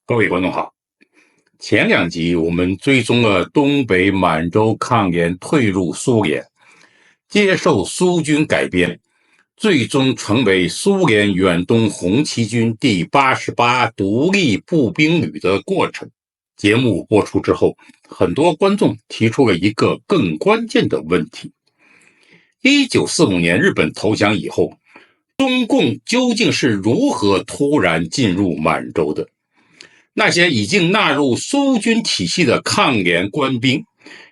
各位觀眾好，前兩集我們追蹤了東北滿洲抗聯退入蘇聯，接受蘇軍改編，最終成為蘇聯遠東紅旗軍第88獨立步兵旅的過程。節目播出之後，很多觀眾提出了一個更關鍵的問題：1945年日本投降以後，中共究竟是如何突然進入滿洲的？那些已經納入蘇軍體系的抗聯官兵，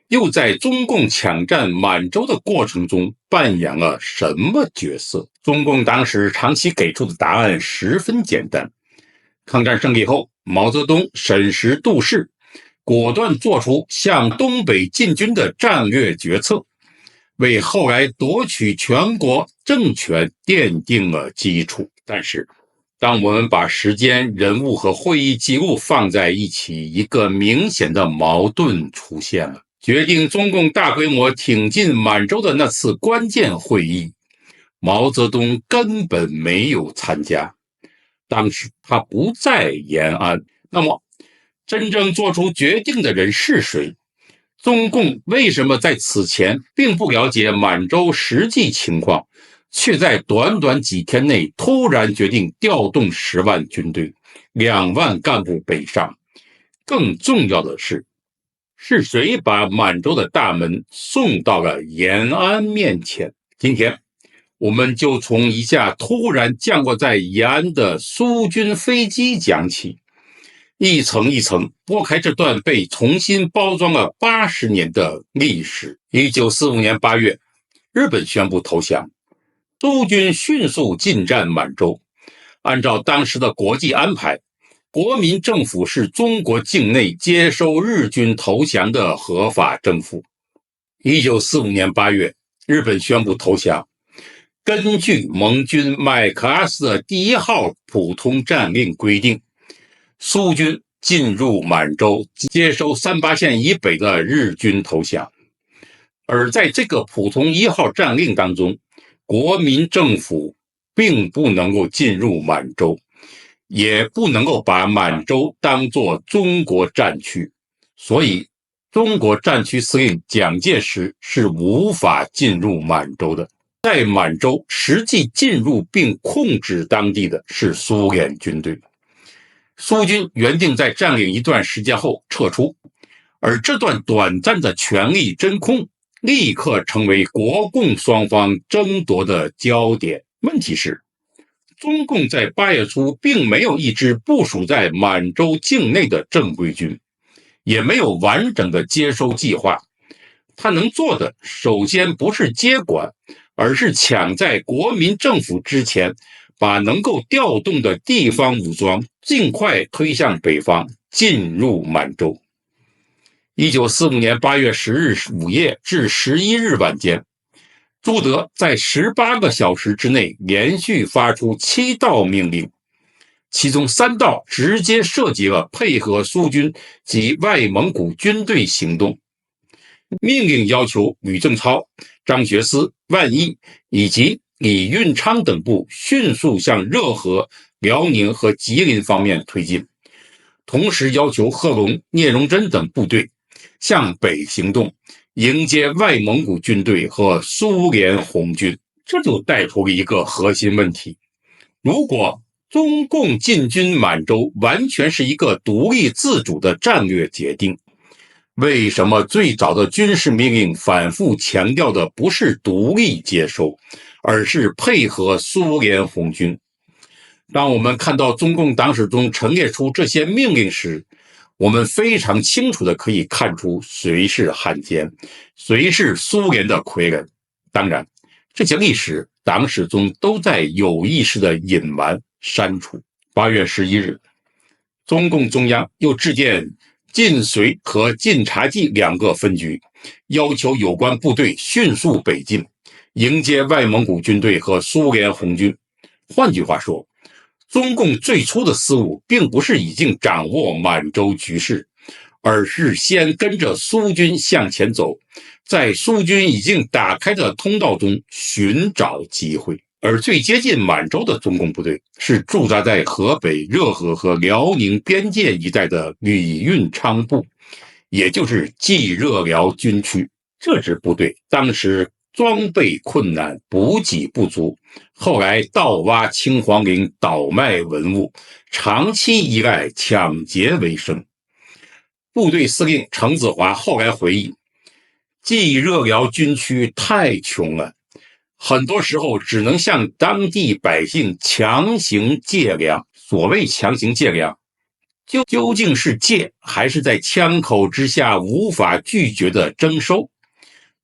又在中共搶占滿洲的過程中扮演了什麼角色？中共當時長期給出的答案十分簡單。抗戰勝利後，毛澤東審時度勢，果斷做出向東北進軍的戰略決策，為後來奪取全國政權奠定了基礎。但是當我們把時間、人物和會議記錄放在一起，一個明顯的矛盾出現了。決定中共大規模挺進滿洲的那次關鍵會議，毛澤東根本沒有參加，當時他不在延安。那麼，真正做出決定的人是誰？中共為什麼在此前並不了解滿洲實際情況，卻在短短幾天內突然決定調動10萬軍隊、2萬幹部北上？更重要的是誰把滿洲的大門送到了延安面前？今天我們就從一架突然降落在延安的蘇軍飛機講起，一層一層剝開這段被重新包裝了80年的歷史。1945年8月，日本宣布投降，蘇軍迅速進占滿洲。按照當時的國際安排，國民政府是中國境內接收日軍投降的合法政府。1945年8月，日本宣布投降。根據盟軍麥克阿瑟的第1號普通戰令規定，蘇軍進入滿洲，接收38線以北的日軍投降。而在這個普通1號戰令當中，國民政府並不能夠進入滿洲，也不能夠把滿洲當作中國戰區，所以中國戰區司令蔣介石是無法進入滿洲的。在滿洲實際進入並控制當地的是蘇聯軍隊。蘇軍原定在佔領一段時間後撤出，而這段短暫的權力真空立刻成為國共雙方爭奪的焦點。問題是，中共在8月初並沒有一支部署在滿洲境內的正規軍，也沒有完整的接收計劃。他能做的，首先不是接管，而是搶在國民政府之前，把能夠調動的地方武裝盡快推向北方，進入滿洲。1945年8月10日午夜至11日晚間，朱德在18個小時之內連續發出7道命令，其中3道直接涉及了配合蘇軍及外蒙古軍隊行動。命令要求呂正操、張學思、萬一以及李運昌等部迅速向热河、遼寧和吉林方面推進，同時要求賀龍、聂榮臻等部隊向北行動，迎接外蒙古軍隊和蘇聯紅軍。這就帶出了一個核心問題：如果中共進軍滿洲完全是一個獨立自主的戰略決定，為什麼最早的軍事命令反覆強調的不是獨立接收，而是配合蘇聯紅軍？當我們看到中共黨史中陳列出這些命令時，我們非常清楚地可以看出誰是漢奸，誰是蘇聯的傀儡。當然，這些歷史黨史中都在有意識地隱瞞刪除。8月11日，中共中央又致電晉绥和晋察冀2個分局，要求有關部隊迅速北進，迎接外蒙古軍隊和蘇聯紅軍。換句話說，中共最初的思路並不是已經掌握滿洲局勢，而是先跟着蘇軍向前走，在蘇軍已經打開的通道中尋找機會。而最接近滿洲的中共部隊是駐紮在河北熱河和遼寧邊界一帶的李運昌部，也就是冀熱遼軍區。這支部隊當時裝備困難，補給不足，後來盜挖青黃陵，倒賣文物，長期依賴搶劫為生。部隊司令程子華後來回憶，冀熱遼軍區太窮了，很多時候只能向當地百姓強行借糧。所謂強行借糧，究竟是借還是在槍口之下無法拒絕的徵收？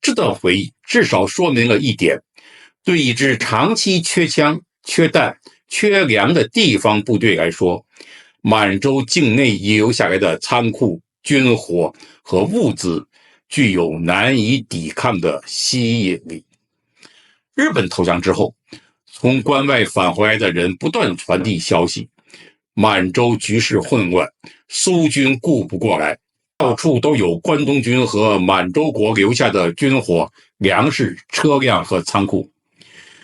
這段回憶至少說明了一點，對一支長期缺槍、缺彈、缺糧的地方部隊來說，滿洲境內遺留下來的倉庫、軍火和物資具有難以抵抗的吸引力。日本投降之後，從關外返回來的人不斷傳遞消息，滿洲局勢混亂，蘇軍顧不過來，到處都有關東軍和滿洲國留下的軍火、糧食、車輛和倉庫。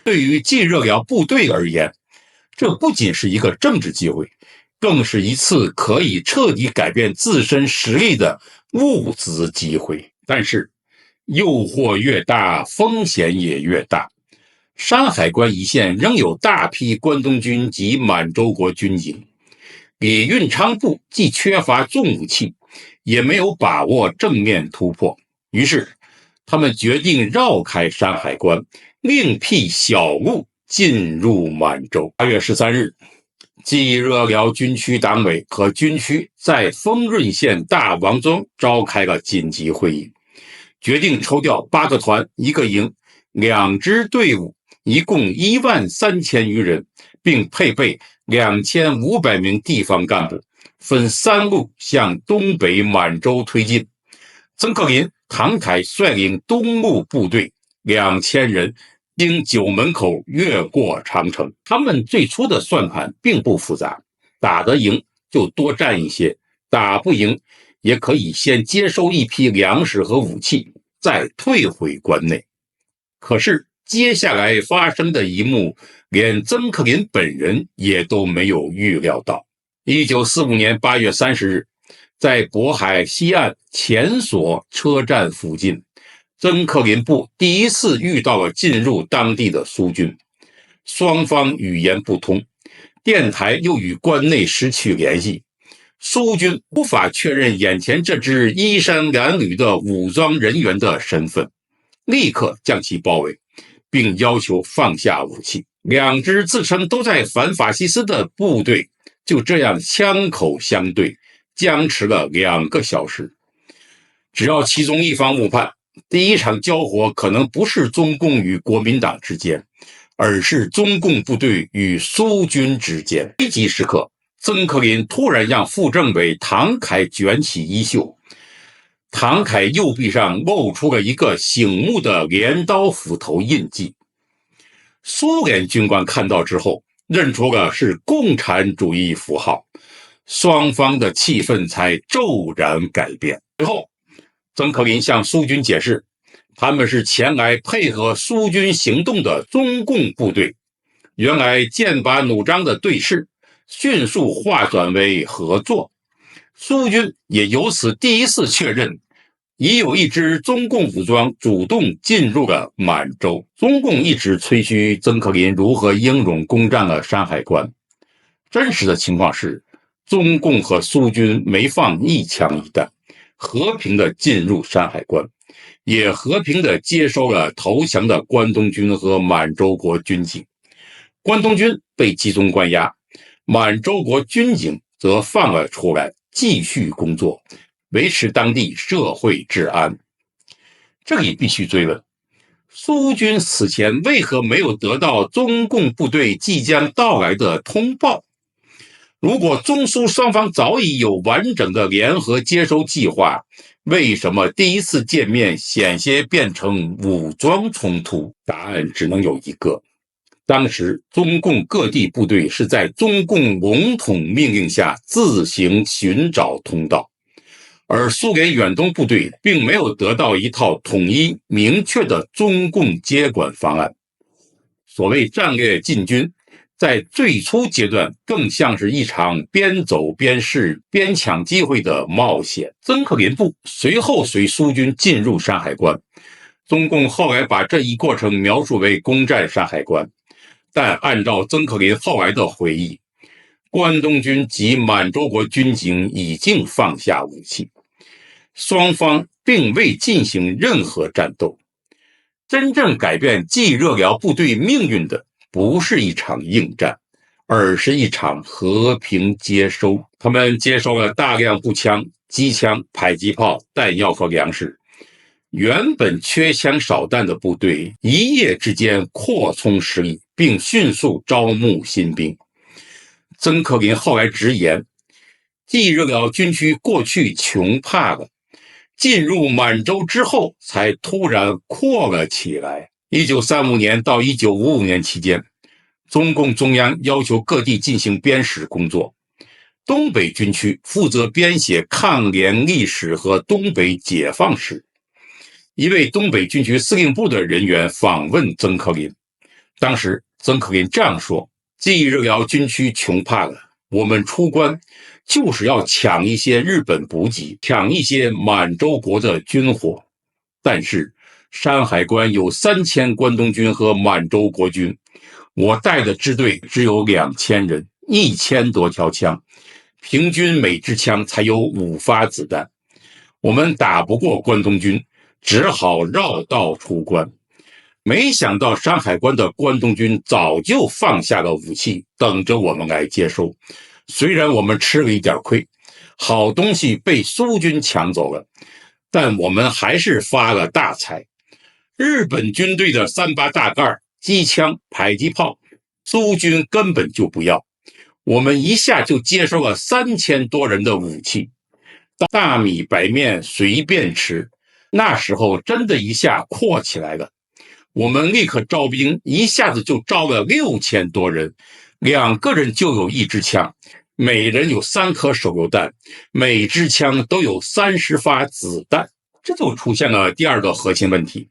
對於冀熱遼部隊而言，這不僅是一個政治機會，更是一次可以徹底改變自身實力的物資機會。但是，誘惑越大，風險也越大。山海關一線仍有大批關東軍及滿洲國軍營，李運昌部既缺乏重武器，也沒有把握正面突破，於是他們決定繞開山海關，另闢小路進入滿洲。8月13日，冀熱遼軍區黨委和軍區在豐潤縣大王莊召開了緊急會議，決定抽調8個團、1個營、2支隊伍，一共13000餘人，並配備2500名地方幹部，分3路向東北滿洲推進。曾克林、唐凱率領東路部隊2000人，經九門口越過長城。他們最初的算盤並不複雜，打得贏就多占一些，打不贏也可以先接收一批糧食和武器，再退回關內。可是接下來發生的一幕，連曾克林本人也都沒有預料到。1945年8月30日，在渤海西岸前所車站附近，曾克林部第一次遇到了進入當地的蘇軍，雙方語言不通，電台又與關內失去聯繫，蘇軍無法確認眼前這支衣衫襤褸的武裝人員的身份，立刻將其包圍，並要求放下武器。2支自稱都在反法西斯的部隊就這樣槍口相對，僵持了2個小時。只要其中一方誤判，第一場交火可能不是中共與國民黨之間，而是中共部隊與蘇軍之間。危急時刻，曾克林突然讓副政委唐凱捲起衣袖，唐凱右臂上露出了一個醒目的鐮刀斧頭印記。蘇聯軍官看到之後，認出了是共產主義符號，雙方的氣氛才驟然改變。隨後，曾克林向蘇軍解釋，他們是前來配合蘇軍行動的中共部隊。原來劍拔弩張的對峙，迅速化轉為合作。蘇軍也由此第一次確認，已有一支中共武裝主動進入了滿洲。中共一直吹噓曾克林如何英勇攻占了山海關，真實的情況是，中共和蘇軍沒放一槍一彈，和平地進入山海關，也和平地接收了投降的關東軍和滿洲國軍警。關東軍被集中關押，滿洲國軍警則放了出來，繼續工作，維持當地社會治安。這裡必須追問，蘇軍此前為何沒有得到中共部隊即將到來的通報？如果中蘇雙方早已有完整的聯合接收計劃，為什麼第一次見面險些變成武裝衝突？答案只能有一個。當時中共各地部隊是在中共籠統命令下自行尋找通道，而蘇聯遠東部隊並沒有得到一套統一明確的中共接管方案。所謂戰略進軍，在最初階段更像是一場邊走邊試、邊搶機會的冒險。曾克林部隨後隨蘇軍進入山海關，中共後來把這一過程描述為攻占山海關，但按照曾克林後來的回憶，關東軍及滿洲國軍警已經放下武器，雙方並未進行任何戰鬥。真正改變冀熱遼部隊命運的不是一場硬戰，而是一場和平接收。他們接收了大量步槍、機槍、迫擊炮、彈藥和糧食。原本缺槍少彈的部隊一夜之間擴充實力，並迅速招募新兵。曾克林後来直言，冀熱遼軍區過去窮怕了，進入滿洲之後才突然擴了起來。1935年到1955年期間，中共中央要求各地進行編史工作，東北軍區負責編寫抗聯歷史和東北解放史。一位東北軍區司令部的人員訪問曾克林，當時曾克林這樣說：冀熱遼軍區窮怕了，我們出關就是要搶一些日本補給，搶一些滿洲國的軍火。但是山海關有3000關東軍和滿洲國軍，我帶的支隊只有2000人，1000多條槍，平均每支槍才有5發子彈，我們打不過關東軍，只好繞道出關。沒想到山海關的關東軍早就放下了武器，等着我們來接收。雖然我們吃了一點虧，好東西被蘇軍搶走了，但我們還是發了大財。日本軍隊的38大蓋、機槍、迫擊炮，蘇軍根本就不要，我們一下就接收了3000多人的武器，大米白麵隨便吃。那時候真的一下擴起來了，我們立刻招兵，一下子就招了6000多人，2個人就有1支槍，每人有3顆手榴彈，每支槍都有30發子彈。這就出現了第二個核心問題：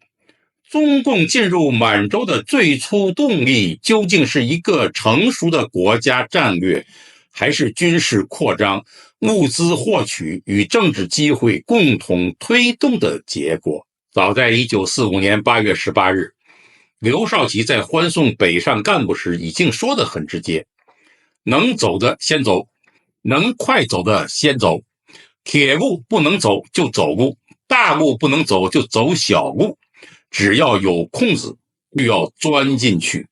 中共進入滿洲的最初動力究竟是一個成熟的國家戰略，還是軍事擴張、物資獲取與政治機會共同推動的結果？早在1945年8月18日，劉少奇在歡送北上幹部時已經說得很直接：能走的先走，能快走的先走，鐵路不能走就走路，大路不能走就走小路，只要有空子就要鑽進去，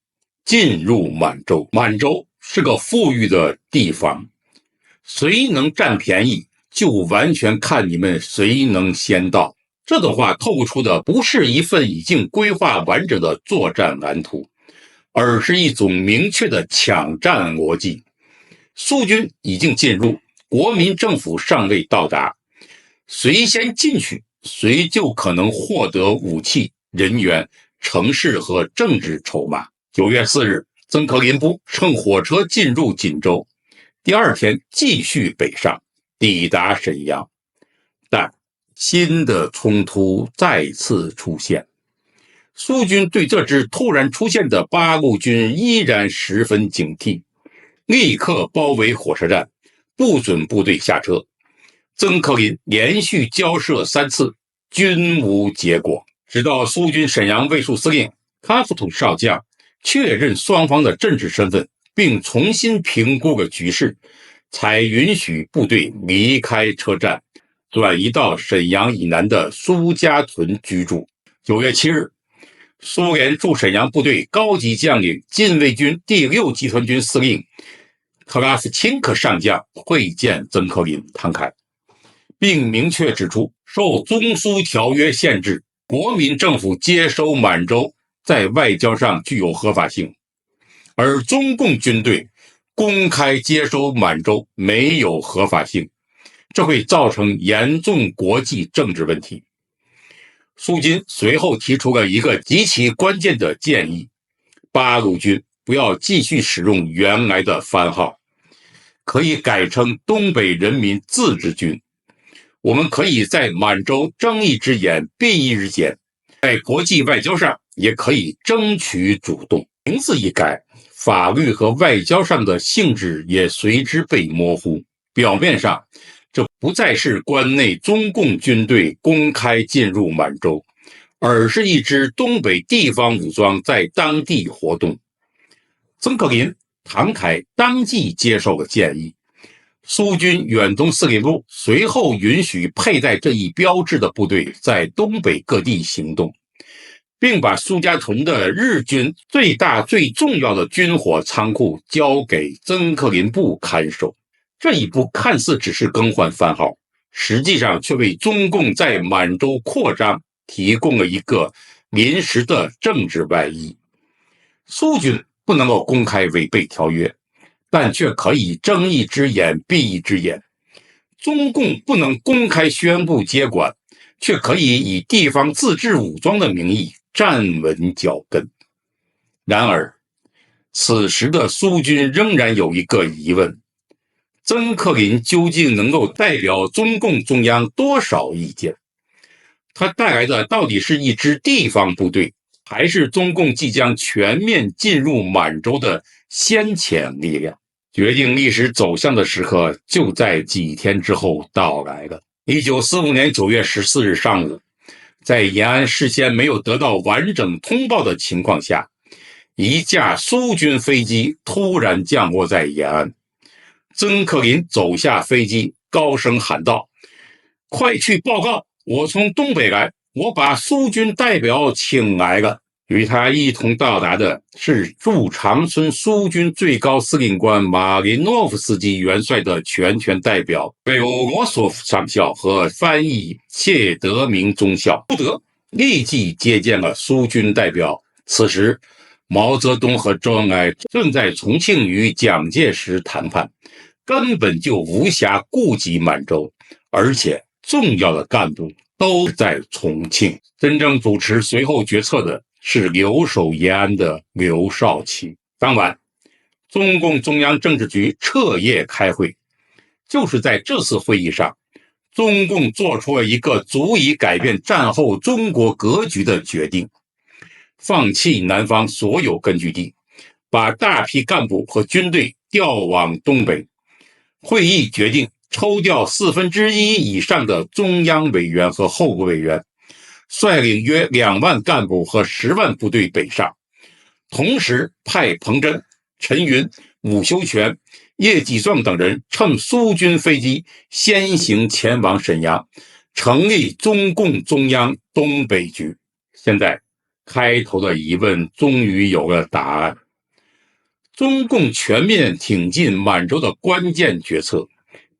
進入滿洲。滿洲是個富裕的地方，誰能占便宜就完全看你们誰能先到。這段話透露出的不是一份已經規劃完整的作戰藍圖，而是一種明確的搶占邏輯。蘇軍已經進入，國民政府尚未到達，誰先進去，誰就可能獲得武器、人員、城市和政治籌碼。9月4日，曾克林部乘火車進入錦州，第二天繼續北上，抵達瀋陽。但新的衝突再次出現，蘇軍對這支突然出現的八路軍依然十分警惕，立刻包圍火車站，不准部隊下車。曾克林連續交涉3次，均無結果，直到蘇軍瀋陽衛戍司令卡夫圖少將確認雙方的政治身份，並重新評估了局勢，才允許部隊離開車站，轉移到瀋陽以南的蘇家屯居住。9月7日，蘇聯駐瀋陽部隊高級將領禁衛軍第6集團軍司令克拉夫欽克上將會見曾克林談侃，並明確指出，受中蘇條約限制，國民政府接收滿洲在外交上具有合法性，而中共軍隊公開接收滿洲沒有合法性，這會造成嚴重國際政治問題。蘇軍隨後提出了一個極其關鍵的建議：八路軍不要繼續使用原來的番號，可以改稱東北人民自治軍。我們可以在滿洲睜一隻眼閉一隻眼，在國際外交上也可以爭取主動。名字一改，法律和外交上的性質也隨之被模糊。表面上，這不再是關內中共軍隊公開進入滿洲，而是一支東北地方武裝在當地活動。曾克林、唐凱當即接受了建議，蘇軍遠東司令部隨後允許佩戴這一標誌的部隊在東北各地行動，並把蘇家屯的日軍最大最重要的軍火倉庫交給曾克林部看守。這一步看似只是更換番號，實際上卻為中共在滿洲擴張提供了一個臨時的政治外衣。蘇軍不能夠公開違背條約，但卻可以睜一隻眼閉一隻眼。中共不能公開宣布接管，卻可以以地方自治武裝的名義站穩腳跟。然而，此時的蘇軍仍然有一個疑問：曾克林究竟能夠代表中共中央多少意見？他帶來的到底是一支地方部隊，還是中共即將全面進入滿洲的先遣力量？決定歷史走向的時刻就在幾天之後到來了。1945年9月14日上午，在延安事先沒有得到完整通報的情況下，一架蘇軍飛機突然降落在延安。曾克林走下飛機，高聲喊道：“快去報告，我從東北來，我把蘇軍代表請來了。”與他一同到達的是駐長春蘇軍最高司令官馬林諾夫斯基元帥的全權代表貝歐羅索夫上校和翻譯謝德明中校。朱德立即接見了蘇軍代表。此時，毛澤東和周恩來正在重慶與蔣介石談判，根本就無暇顧及滿洲，而且重要的幹部都在重慶。真正主持隨後決策的是留守延安的劉少奇。當晚，中共中央政治局徹夜開會，就是在這次會議上，中共做出了一個足以改變戰後中國格局的決定：放棄南方所有根據地，把大批幹部和軍隊調往東北。會議決定抽調1/4以上的中央委員和候補委員，率領約2萬幹部和10萬部隊北上，同時派彭真、陳雲、伍修權、葉繼壯等人乘蘇軍飛機先行前往瀋陽，成立中共中央東北局。現在，開頭的疑問終於有了答案。中共全面挺進滿洲的關鍵決策，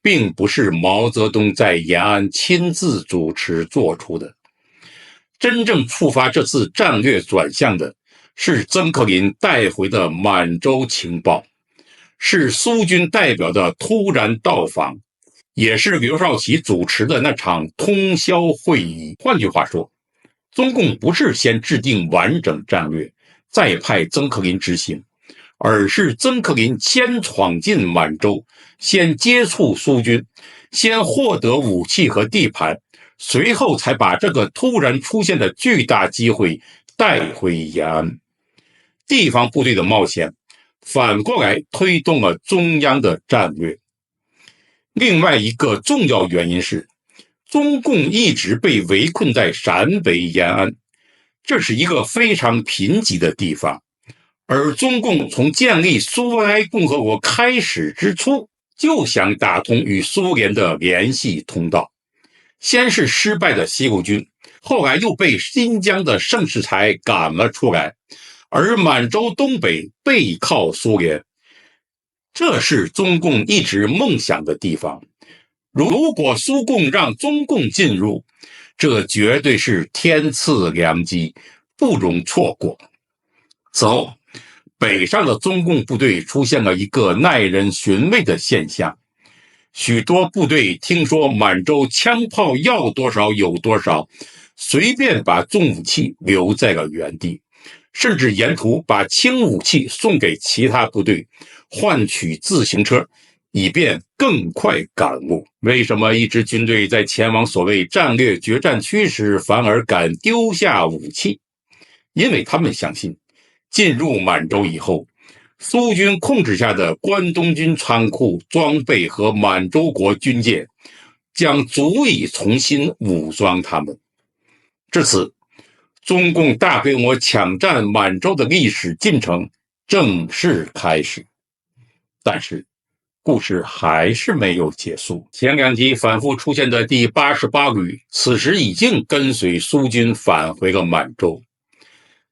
並不是毛澤東在延安親自主持做出的。真正觸發這次戰略轉向的是曾克林帶回的滿洲情報，是蘇軍代表的突然到訪，也是劉少奇主持的那場通宵會議。換句話說，中共不是先制定完整戰略，再派曾克林執行，而是曾克林先闖進滿洲，先接觸蘇軍，先獲得武器和地盤，隨後才把這個突然出現的巨大機會帶回延安。地方部隊的冒險反過來推動了中央的戰略。另外一個重要原因是，中共一直被圍困在陕北延安，這是一個非常貧瘠的地方，而中共從建立蘇維埃共和國開始之初，就想打通與蘇聯的聯繫通道。先是失敗的西路軍，後來又被新疆的盛世才趕了出來，而滿洲東北背靠蘇聯，這是中共一直夢想的地方。如果蘇共讓中共進入，這絕對是天賜良機，不容錯過。此後，北上的中共部隊出現了一個耐人尋味的現象。許多部隊聽說滿洲槍炮要多少有多少，隨便把重武器留在了原地，甚至沿途把輕武器送給其他部隊，換取自行車，以便更快趕路。為什麼一支軍隊在前往所謂戰略決戰區時，反而敢丟下武器？因為他們相信，進入滿洲以後，蘇軍控制下的關東軍倉庫裝備和滿洲國軍艦將足以重新武裝他們。至此，中共大規模搶占滿洲的歷史進程正式開始。但是，故事還是沒有結束。前2集反覆出現的第88旅，此時已經跟隨蘇軍返回了滿洲。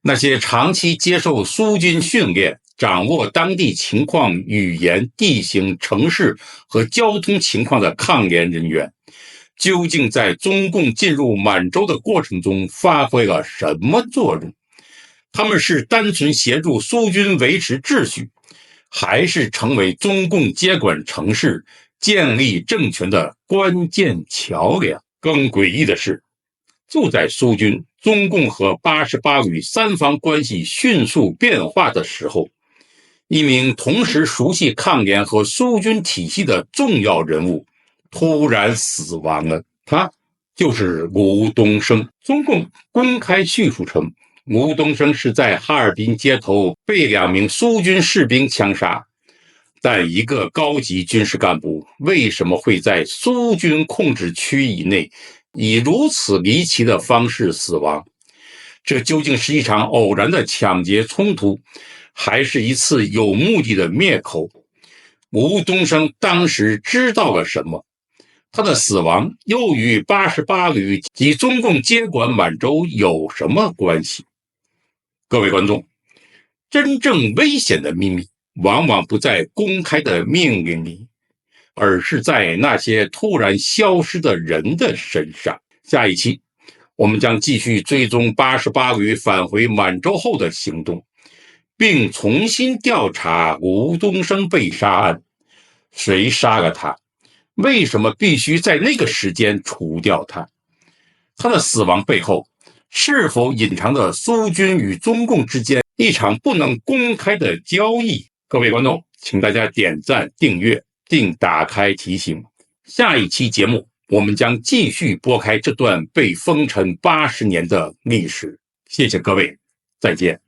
那些長期接受蘇軍訓練、掌握當地情況、語言、地形、城市和交通情況的抗聯人員，究竟在中共進入滿洲的過程中發揮了什麼作用？他們是單純協助蘇軍維持秩序，還是成為中共接管城市、建立政權的關鍵橋梁？更詭異的是，就在蘇軍、中共和88旅三方關係迅速變化的時候，一名同時熟悉抗聯和蘇軍體系的重要人物突然死亡了，他就是吳東升。中共公開敘述稱，吳東升是在哈爾濱街頭被2名蘇軍士兵槍殺，但一個高級軍事幹部為什麼會在蘇軍控制區以內以如此離奇的方式死亡？這究竟是一場偶然的搶劫衝突，還是一次有目的的滅口？吳東升當時知道了什麼？他的死亡又與88旅及中共接管滿洲有什麼關係？各位觀眾，真正危險的秘密往往不在公開的命令裡，而是在那些突然消失的人的身上。下一期我們將繼續追蹤88旅返回滿洲後的行動，並重新調查吳東升被殺案。誰殺了他？為什麼必須在那個時間除掉他？他的死亡背後是否隱藏着蘇軍與中共之間一場不能公開的交易？各位觀眾，請大家點讚、訂閱並打開提醒。下一期節目我們將繼續撥開這段被封塵80年的歷史。謝謝各位，再見。